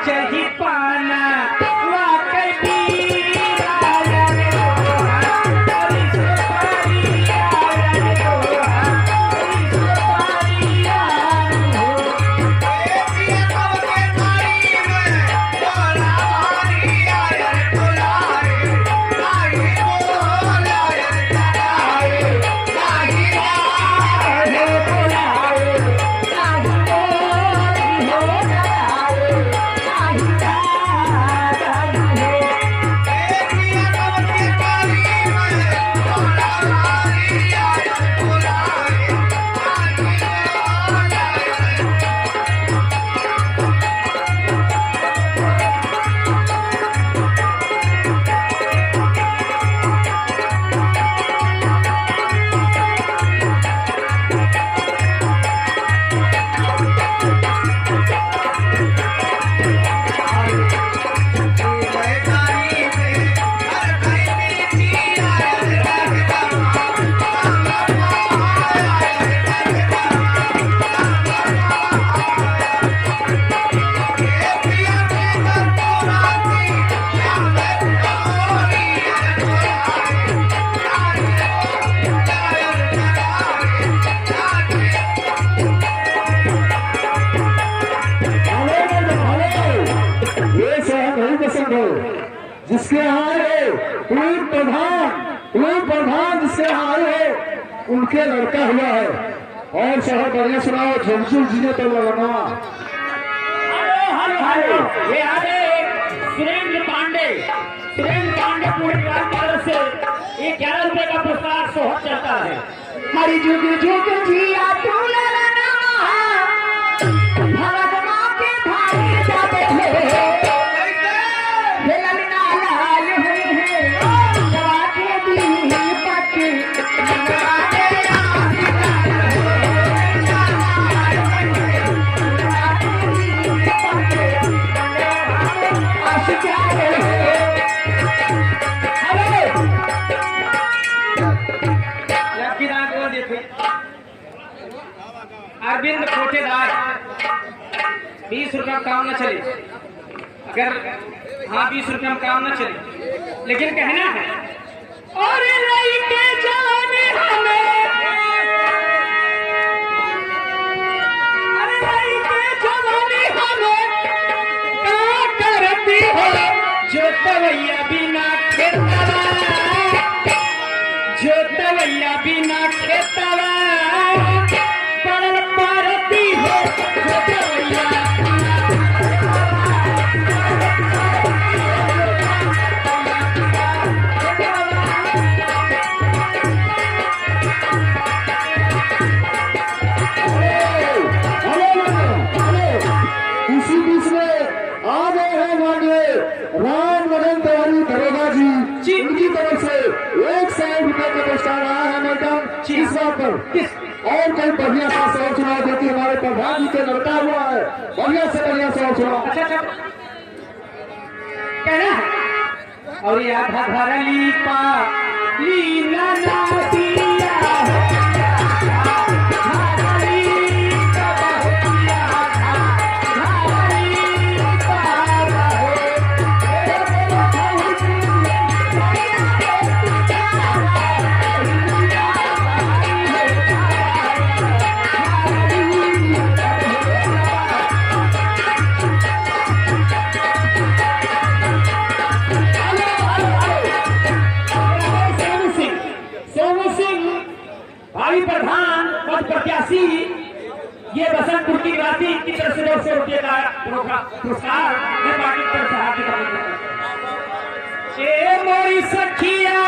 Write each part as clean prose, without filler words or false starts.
चही पाना जिसके आए पूर्व प्रधान जिसके आए उनके लड़का हुआ है। और शहर बढ़िया सुनाओ झुमझुम जी तो लगना। ये आ गए सुरेंद्र पांडे पूरे तरफ से 11 रुपए का पुरस्कार सोहर चलता है। हरी जुग जुग जिया तू ललना भारत माँ के भाई जाते थे ललना लाल हुई है दवा के दी पत्ती अरविंद कोटेदार 20 रुपया काम न चले। अगर हाँ 20 रुपया में काम न चले, लेकिन कहना है और लइके जाने हमें, अरे लइके जाने हमें क्या करती हो जो तवैया बिना खेतवा, जो तवैया बिना खेतवा राम मदन तिवारी दरोगा जी, उनकी तरफ से 100 रुपए का पुरस्कार आया है मैडम इस बात पर। और कोई बढ़िया सा शौर सुना देती हमारे प्रधान जी के लड़का हुआ है, बढ़िया से बढ़िया शौर सुना। अच्छा कहना है और ये आधा धरली पाली नदिया प्रधान पद प्रत्याशी ये बसंतपुर की निवासी की तरफ से 200 रुपये का पुरस्कार मैं पार्टी की तरफ से हार्दिक अभिनंदन करता हूं। मोरी सखिया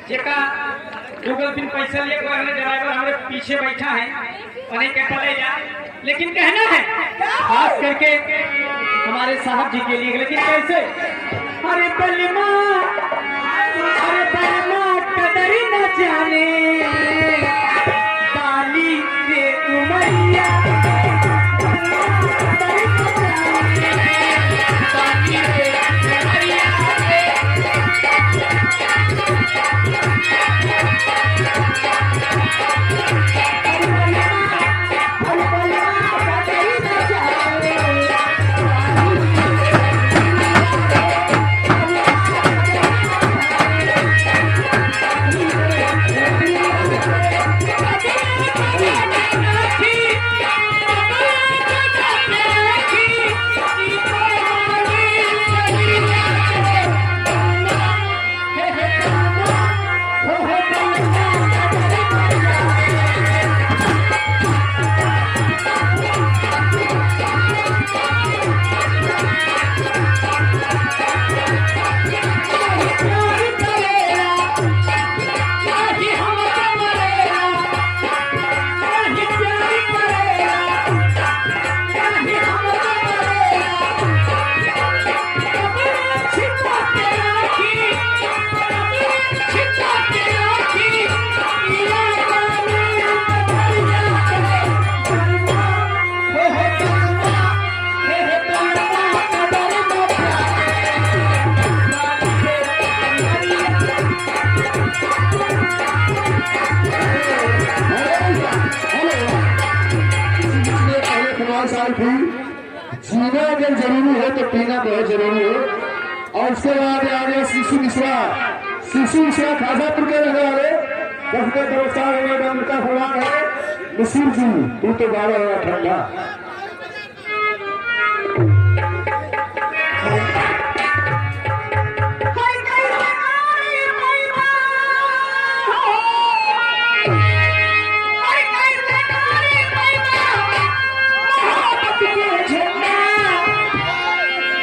जेका गूगल पिन पैसा लिए कोई हमारे ड्राइवर हमारे पीछे बैठा है उन्हें कहता ले जा, लेकिन कहना है खास करके हमारे साहब जी के लिए, लेकिन कैसे? अरे बलमा कदर न जाने काली रे उमैया, जीना अगर जरूरी है तो पीना बहुत जरूरी है। और उसके बाद आ गया शिशु मिश्रा खाजापुर के रहने वाले सबके दोस्तार उनका फरमान है नसीर जी, तू तो बारह हुआ ठंडा।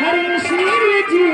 हर नसीर की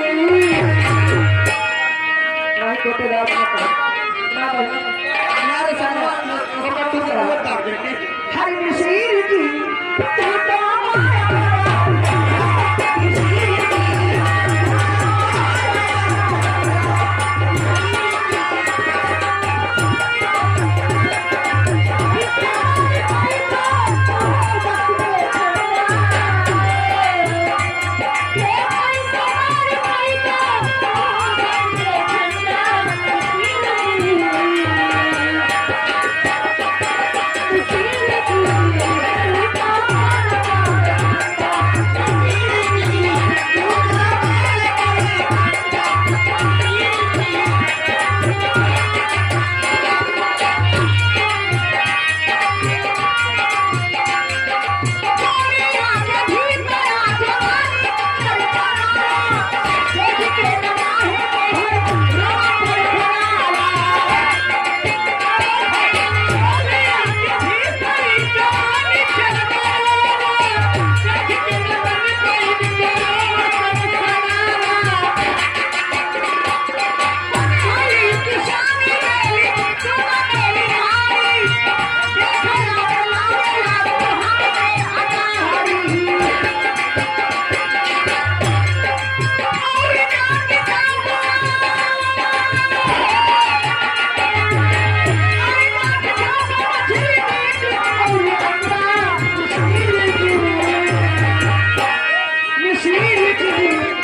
नसीर जी